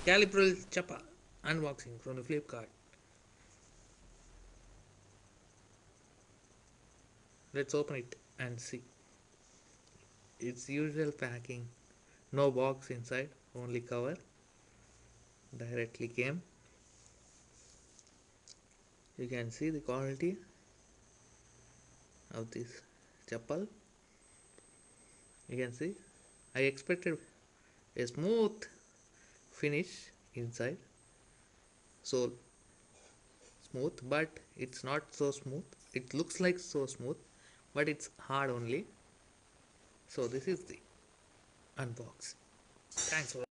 Calibrel chappal unboxing from the Flipkart. Let's open it and see. It's usual packing. No box inside, only cover. Directly came. You can see the quality of this chappal. You can see. I expected a smooth finish inside. So smooth, but it's not so smooth. It looks like so smooth, but it's hard only. So this is the unbox. Thanks for